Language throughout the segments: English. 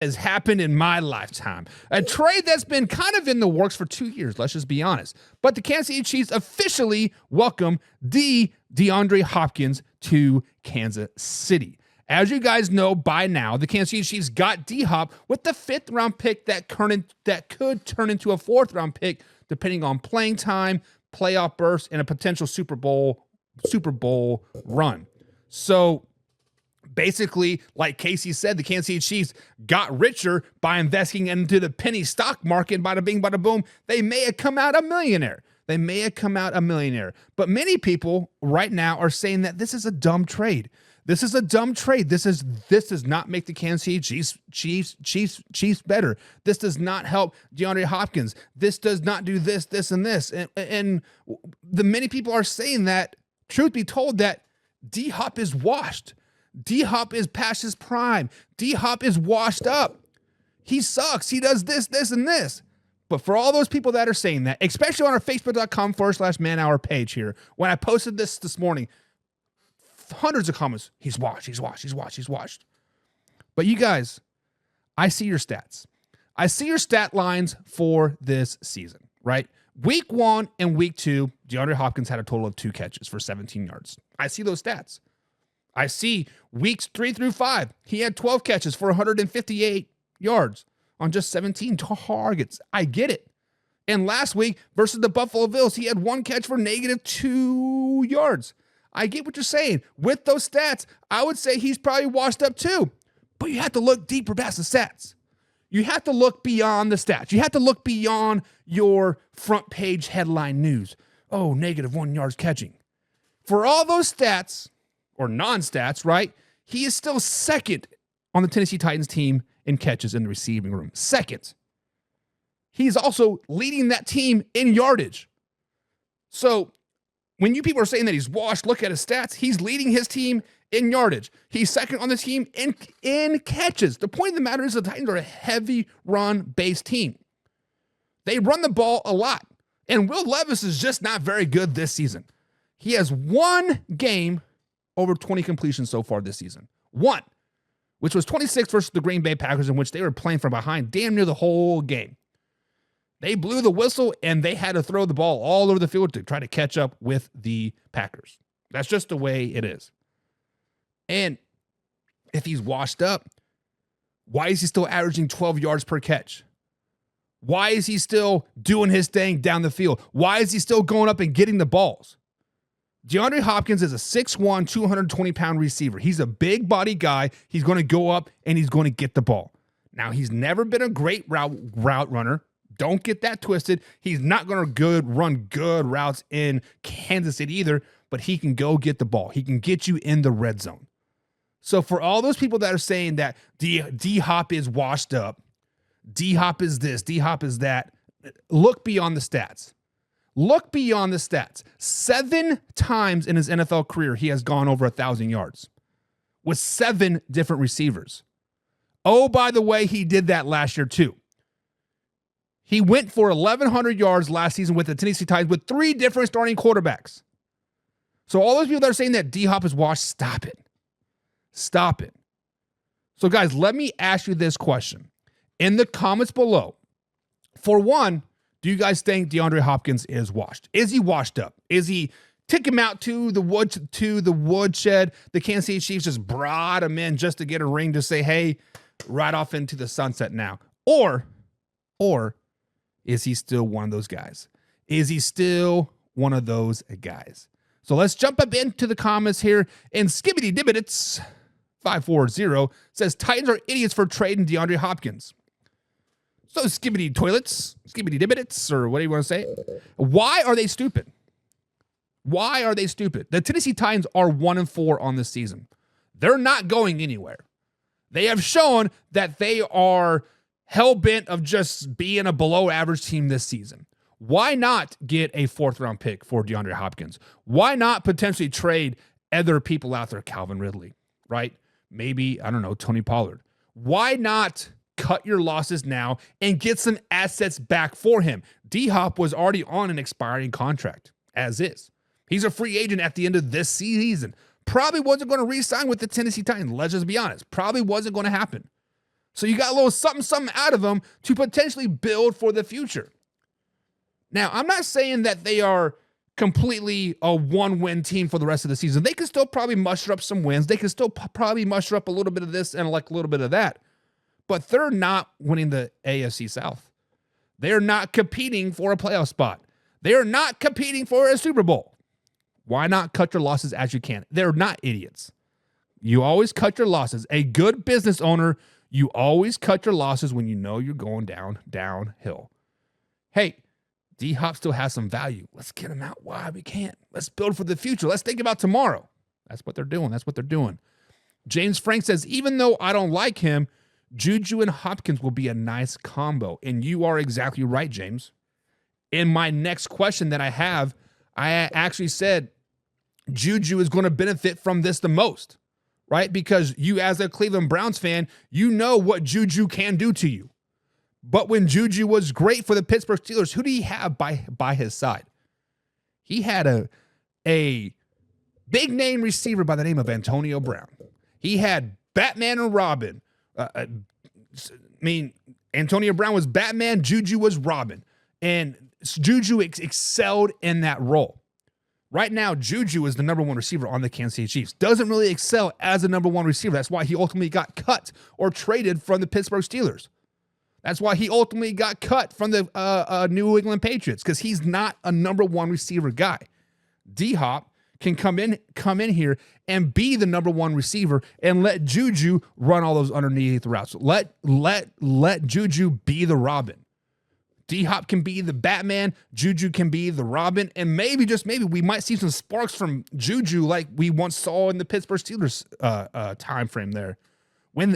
has happened in my lifetime. A trade that's been kind of in the works for 2 years, let's just be honest. But the Kansas City Chiefs officially welcome DeAndre Hopkins to Kansas City. As you guys know by now, the Kansas City Chiefs got D-Hop with the 5th-round pick that could turn into a 4th-round pick depending on playing time, playoff bursts, and a potential Super Bowl run. So basically, like Casey said, the Kansas City Chiefs got richer by investing into the penny stock market. Bada bing, bada boom. They may have come out a millionaire. But many people right now are saying that this is a dumb trade. This does not make the Kansas City Chiefs better. This does not help DeAndre Hopkins. This does not do this, and this. And the many people are saying that, truth be told, that D-Hop is washed. D-Hop is past his prime. D-Hop is washed up. He sucks. He does this, and this. But for all those people that are saying that, especially on our Facebook.com/manhour page here, when I posted this morning, hundreds of comments, he's washed. But you guys, I see your stats. I see your stat lines for this season, right? Week 1 and week 2, DeAndre Hopkins had a total of 2 catches for 17 yards. I see those stats. I see weeks 3 through 5, he had 12 catches for 158 yards on just 17 targets. I get it. And last week versus the Buffalo Bills, he had 1 catch for -2 yards. I get what you're saying. With those stats, I would say he's probably washed up too. But you have to look deeper past the stats. You have to look beyond the stats. You have to look beyond your front page headline news. Oh, -1 yards catching. For all those stats, or non-stats, right? He is still second on the Tennessee Titans team in catches in the receiving room. Second. He's also leading that team in yardage. So when you people are saying that he's washed, look at his stats. He's leading his team in yardage. He's second on the team in catches. The point of the matter is the Titans are a heavy run-based team. They run the ball a lot. And Will Levis is just not very good this season. He has 1 game over 20 completions so far this season. 1, which was 26 versus the Green Bay Packers, in which they were playing from behind damn near the whole game. They blew the whistle, and they had to throw the ball all over the field to try to catch up with the Packers. That's just the way it is. And if he's washed up, why is he still averaging 12 yards per catch? Why is he still doing his thing down the field? Why is he still going up and getting the balls? DeAndre Hopkins is a 6'1", 220-pound receiver. He's a big body guy. He's going to go up and he's going to get the ball. Now, he's never been a great route runner. Don't get that twisted. He's not going to run good routes in Kansas City either, but he can go get the ball. He can get you in the red zone. So for all those people that are saying that D-Hop is washed up, D-Hop is this, D-Hop is that, look beyond the stats. Look beyond the stats. 7 times in his NFL career, he has gone over 1,000 yards with 7 different receivers. Oh, by the way, he did that last year too. He went for 1,100 yards last season with the Tennessee Titans with 3 different starting quarterbacks. So all those people that are saying that D-Hop is washed, stop it. Stop it. So guys, let me ask you this question in the comments below. For one, do you guys think DeAndre Hopkins is washed? Is he washed up? Is he take him out to the woodshed? The Kansas City Chiefs just brought him in just to get a ring to say, hey, right off into the sunset now. Or is he still one of those guys? Is he still one of those guys? So let's jump up into the comments here. And Skibbity Dibbitits 540 says Titans are idiots for trading DeAndre Hopkins. So Skibbity Toilets, Skibbity Dibbitits, or what do you want to say? Why are they stupid? Why are they stupid? The Tennessee Titans are 1-4 on this season. They're not going anywhere. They have shown that they are hell-bent of just being a below-average team this season. Why not get a 4th-round pick for DeAndre Hopkins? Why not potentially trade other people out there, Calvin Ridley, right? Maybe, I don't know, Tony Pollard. Why not cut your losses now and get some assets back for him? D-Hop was already on an expiring contract, as is. He's a free agent at the end of this season. Probably wasn't going to re-sign with the Tennessee Titans. Let's just be honest. Probably wasn't going to happen. So you got a little something out of them to potentially build for the future. Now, I'm not saying that they are completely a one-win team for the rest of the season. They could still probably muster up some wins. They could still probably muster up a little bit of this and like a little bit of that. But they're not winning the AFC South. They're not competing for a playoff spot. They are not competing for a Super Bowl. Why not cut your losses as you can? They're not idiots. You always cut your losses. A good business owner, you always cut your losses when you know you're going downhill. Hey, D-Hop still has some value. Let's get him out while we can. Let's build for the future. Let's think about tomorrow. That's what they're doing. James Frank says, even though I don't like him, Juju and Hopkins will be a nice combo. And you are exactly right, James. In my next question that I have, I actually said Juju is going to benefit from this the most, right? Because you, as a Cleveland Browns fan, you know what Juju can do to you. But when Juju was great for the Pittsburgh Steelers, who did he have by his side? He had a big name receiver by the name of Antonio Brown. He had Batman and Robin. Antonio Brown was Batman, Juju was Robin. And Juju excelled in that role. Right now, Juju is the number one receiver on the Kansas City Chiefs. Doesn't really excel as a number one receiver. That's why he ultimately got cut or traded from the Pittsburgh Steelers. That's why he ultimately got cut from the New England Patriots, because he's not a number one receiver guy. D-Hop can come in here and be the number one receiver and let Juju run all those underneath routes. Let Juju be the Robin. D-Hop can be the Batman, Juju can be the Robin, and maybe, just maybe, we might see some sparks from Juju like we once saw in the Pittsburgh Steelers time frame there. When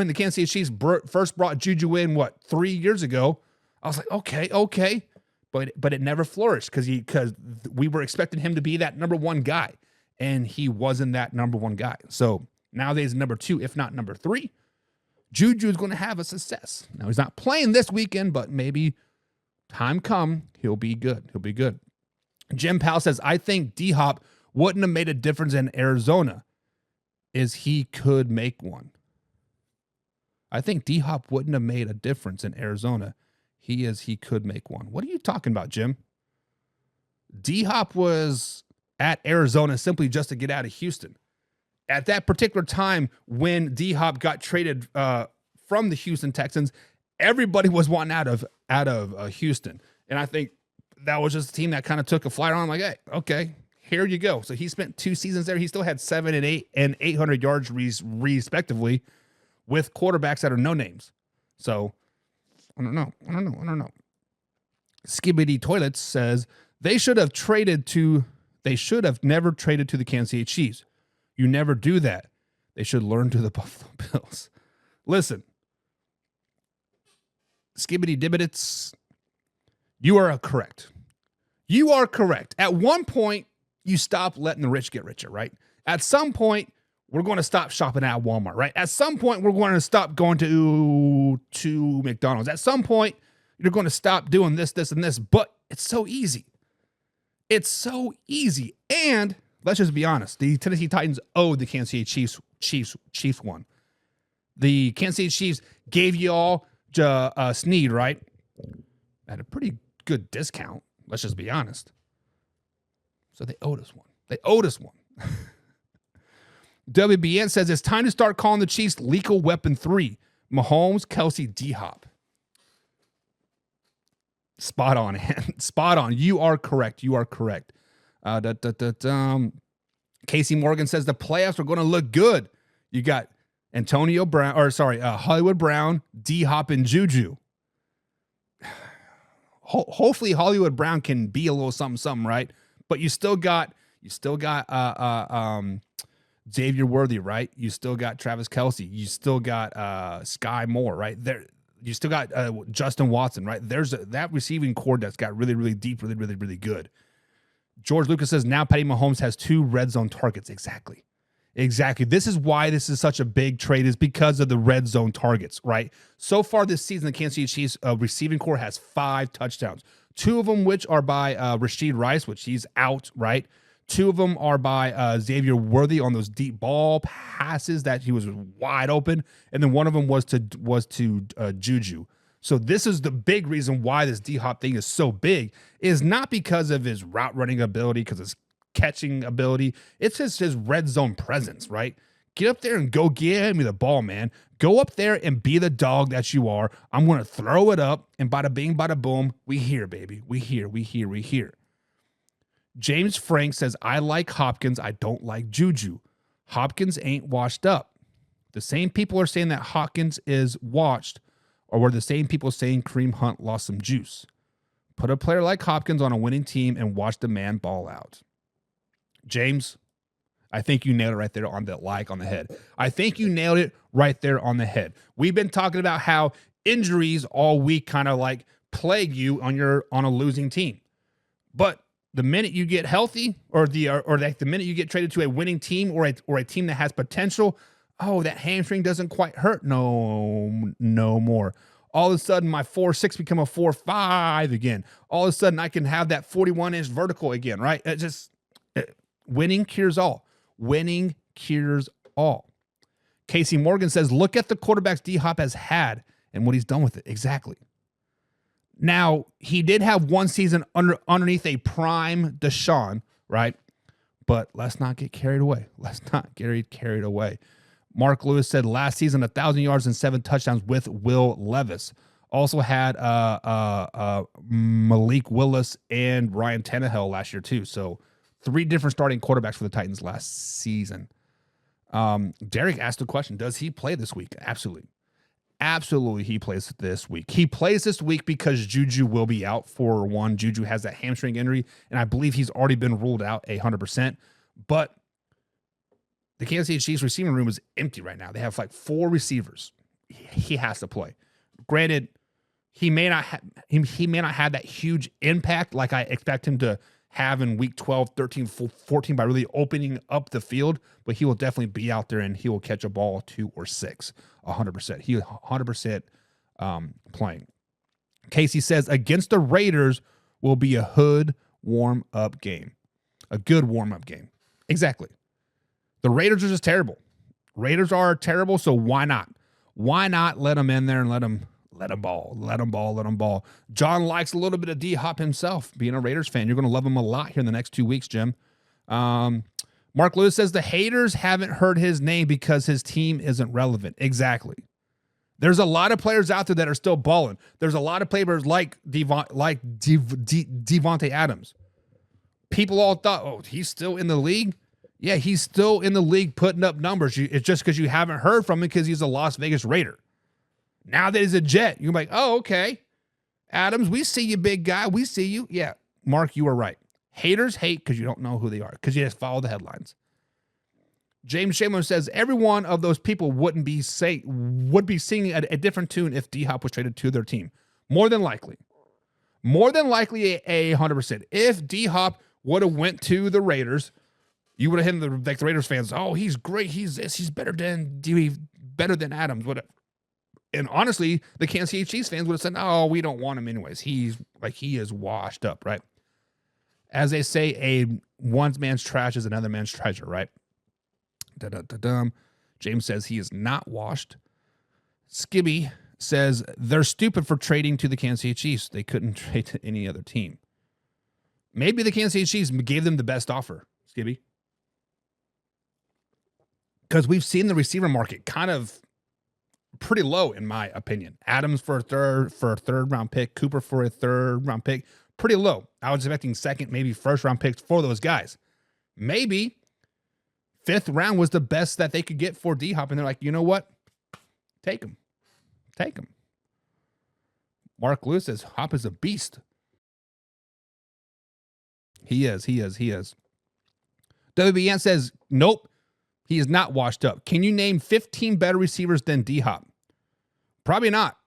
the Kansas City Chiefs first brought Juju in, 3 years ago, I was like, okay. But it never flourished because we were expecting him to be that number one guy, and he wasn't that number one guy. So nowadays, number two, if not number three, Juju is going to have a success. Now, he's not playing this weekend, but maybe time come, he'll be good. Jim Powell says, I think D-Hop wouldn't have made a difference in Arizona, as he could make one. I think D-Hop wouldn't have made a difference in Arizona. He could make one. What are you talking about, Jim? D-Hop was at Arizona simply just to get out of Houston. At that particular time when D-Hop got traded from the Houston Texans, everybody was wanting out of Houston. And I think that was just a team that kind of took a flyer on, like, hey, okay, here you go. So he spent 2 seasons there. He still had 7 and 8 and 800 yards respectively, with quarterbacks that are no names. So I don't know. Skibbity Toilets says they should have never traded to the Kansas City Chiefs. You never do that. They should learn to the Buffalo Bills. Listen, Skibbity Dibbitits, you are correct. You are correct. At one point, you stop letting the rich get richer, right? At some point, we're going to stop shopping at Walmart, right? At some point, we're going to stop going to McDonald's. At some point, you're going to stop doing this, and this. But it's so easy. It's so easy. And let's just be honest. The Tennessee Titans owed the Kansas City Chiefs one. The Kansas City Chiefs gave you all Snead, right? At a pretty good discount. Let's just be honest. So they owed us one. WBN says it's time to start calling the Chiefs lethal weapon 3. Mahomes, Kelce, D-Hop. Spot on. Spot on. You are correct. Casey Morgan says the playoffs are going to look good. You got Hollywood Brown, D-Hop, and Juju. Hopefully Hollywood Brown can be a little something, right? But you still got Xavier Worthy, right? You still got Travis Kelce. You still got Sky Moore, right? There, you still got Justin Watson, right? There's that receiving core that's got really, really deep, really, really, really good. George Lucas says now Patty Mahomes has 2 red zone targets. Exactly. This is why this is such a big trade, is because of the red zone targets, right? So far this season, the Kansas City Chiefs receiving core has 5 touchdowns. 2 of them which are by Rashid Rice, which he's out, right? 2 of them are by Xavier Worthy on those deep ball passes that he was wide open, and then one of them was to Juju. So this is the big reason why this D-Hop thing is so big, is not because of his route running ability, because his catching ability. It's just his red zone presence, right? Get up there and go give me the ball, man. Go up there and be the dog that you are. I'm going to throw it up, and bada bing, bada boom, we here, baby. We here. James Frank says, I like Hopkins. I don't like Juju. Hopkins ain't washed up. The same people are saying that Hopkins is washed, or were the same people saying Kareem Hunt lost some juice. Put a player like Hopkins on a winning team and watch the man ball out. James, I think you nailed it right there on the head. I think you nailed it right there on the head. We've been talking about how injuries all week kind of like plague you on a losing team. But the minute you get healthy, or the minute you get traded to a winning team or a team that has potential, oh, that hamstring doesn't quite hurt no more. All of a sudden, my 4.6 become a 4.5 again. All of a sudden, I can have that 41-inch vertical again, right? Winning cures all. Winning cures all. Casey Morgan says, look at the quarterbacks D-Hop has had and what he's done with it. Exactly. Now, he did have one season underneath a prime Deshaun, right? But let's not get carried away. Mark Lewis said last season, 1,000 yards and 7 touchdowns with Will Levis. Also had Malik Willis and Ryan Tannehill last year too. So 3 different starting quarterbacks for the Titans last season. Derek asked the question, does he play this week? Absolutely, he plays this week. He plays this week because Juju will be out for one. Juju has that hamstring injury, and I believe he's already been ruled out 100%. But the Kansas City Chiefs receiving room is empty right now. They have like 4 receivers. He has to play. Granted, he may not have that huge impact like I expect him to have in week 12, 13, 14 by really opening up the field, but he will definitely be out there and he will catch a ball 2 or 6, 100%. He 100% playing. Casey says against the Raiders will be a hood warm-up game. A good warm-up game. Exactly. The Raiders are just terrible. Raiders are terrible, so why not? Why not let them in there and let them ball. John likes a little bit of D-Hop himself. Being a Raiders fan, you're going to love him a lot here in the next 2 weeks, Jim. Mark Lewis says the haters haven't heard his name because his team isn't relevant. Exactly. There's a lot of players out there that are still balling. There's a lot of players like Devontae Adams. People all thought, oh, he's still in the league? Yeah, he's still in the league putting up numbers. It's just because you haven't heard from him because he's a Las Vegas Raider. Now that he's a Jet, you're like, oh, okay. Adams, we see you, big guy. We see you. Yeah, Mark, you were right. Haters hate because you don't know who they are, because you just follow the headlines. James Shamler says every one of those people would be singing a different tune if D-Hop was traded to their team. More than likely, a 100%. If D-Hop would have went to the Raiders, you would have hit the Raiders fans. Oh, he's great. He's this. He's better than Adams. Whatever. And honestly, the Kansas City Chiefs fans would have said, "Oh, we don't want him anyways. He is washed up, right?" As they say, one man's trash is another man's treasure, right? Da-da-da-dum. James says he is not washed. Skibby says they're stupid for trading to the Kansas City Chiefs. They couldn't trade to any other team. Maybe the Kansas City Chiefs gave them the best offer, Skibby. Because we've seen the receiver market kind of pretty low, in my opinion. Adams for a third round pick, Cooper for a third round pick, pretty low. I was expecting second, maybe first round picks for those guys. Maybe 5th round was the best that they could get for D-Hop, and they're like, you know what? Take him. Mark Lewis says Hop is a beast. He is. WBN says, nope, he is not washed up. Can you name 15 better receivers than D-Hop? Probably not.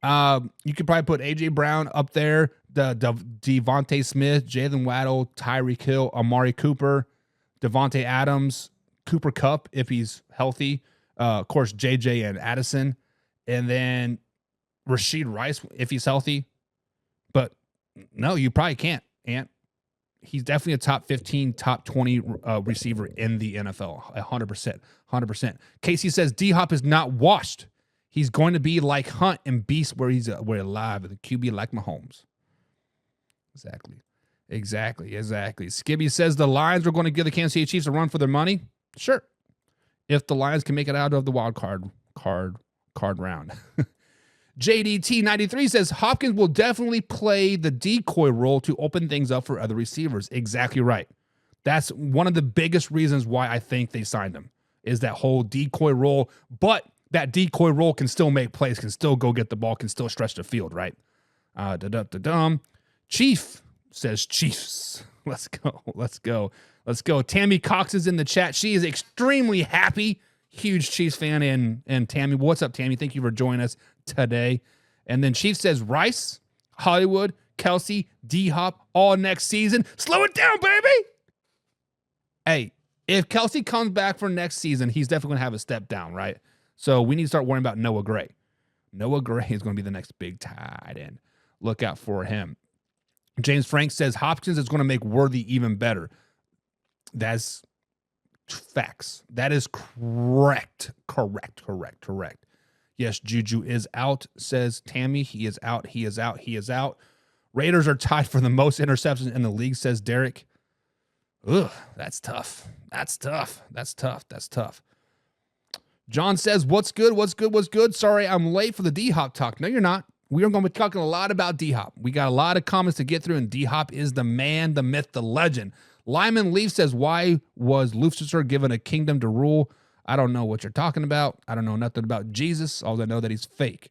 You could probably put A.J. Brown up there, Devontae Smith, Jalen Waddle, Tyreek Hill, Amari Cooper, Devontae Adams, Cooper Kupp if he's healthy. Of course, J.J. and Addison. And then Rashid Rice if he's healthy. But no, you probably can't, Ant. He's definitely a top 15, top 20 receiver in the NFL. 100%. 100%. Casey says D-Hop is not washed. He's going to be like Hunt and Beast where he's alive, and the QB like Mahomes. Exactly. Skibby says the Lions are going to give the Kansas City Chiefs a run for their money. Sure. If the Lions can make it out of the wild card round. JDT93 says Hopkins will definitely play the decoy role to open things up for other receivers. Exactly right. That's one of the biggest reasons why I think they signed him, is that whole decoy role. But that decoy role can still make plays, can still go get the ball, can still stretch the field, right? Chief says Chiefs. Let's go. Tammy Cox is in the chat. She is extremely happy. Huge Chiefs fan. And Tammy, what's up, Tammy? Thank you for joining us today. And then Chief says Rice, Hollywood, Kelsey, D-Hop, all next season. Slow it down, baby. Hey, if Kelsey comes back for next season, he's definitely going to have a step down, right? So we need to start worrying about Noah Gray. Noah Gray is going to be the next big tight end. Look out for him. James Frank says Hopkins is going to make Worthy even better. That's facts. That is correct. Yes, Juju is out, says Tammy. He is out. Raiders are tied for the most interceptions in the league, says Derek. Ugh, that's tough. John says, what's good? Sorry, I'm late for the D-Hop talk. No, you're not. We are going to be talking a lot about D-Hop. We got a lot of comments to get through, and D-Hop is the man, the myth, the legend. Lyman Leaf says, why was Lucifer given a kingdom to rule? I don't know what you're talking about. I don't know nothing about Jesus. All I know that he's fake.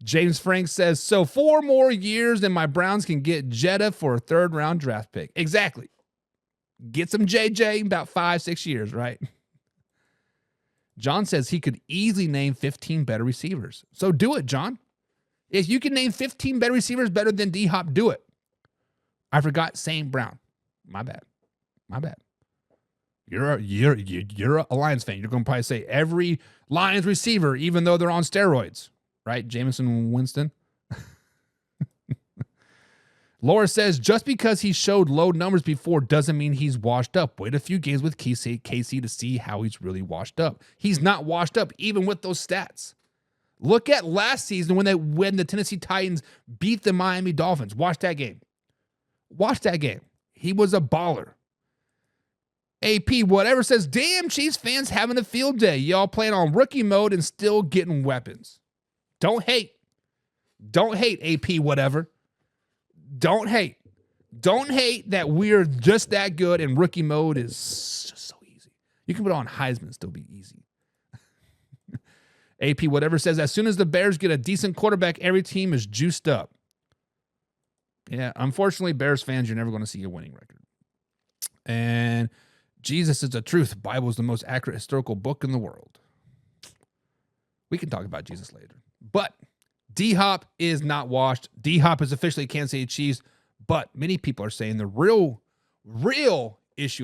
James Frank says, so 4 more years and my Browns can get Jetta for a 3rd-round draft pick. Exactly. Get some JJ in about 5-6 years, right? John says he could easily name 15 better receivers. So do it, John. If you can name 15 better receivers better than D-Hop, do it. I forgot St. Brown. My bad. You're a Lions fan. You're going to probably say every Lions receiver, even though they're on steroids, right? Jameson Winston. Laura says, just because he showed low numbers before doesn't mean he's washed up. Wait a few games with Casey to see how he's really washed up. He's not washed up, even with those stats. Look at last season when the Tennessee Titans beat the Miami Dolphins. Watch that game. He was a baller. AP, whatever, says, damn, Chiefs fans having a field day. Y'all playing on rookie mode and still getting weapons. Don't hate, AP, whatever. Don't hate that we're just that good and rookie mode is just so easy. You can put it on Heisman and still be easy. AP, whatever, says, as soon as the Bears get a decent quarterback, every team is juiced up. Yeah, unfortunately, Bears fans, you're never going to see a winning record. And Jesus is the truth. The Bible is the most accurate historical book in the world. We can talk about Jesus later. But D-Hop is not washed. D-Hop is officially Kansas City Chiefs, but many people are saying the real issue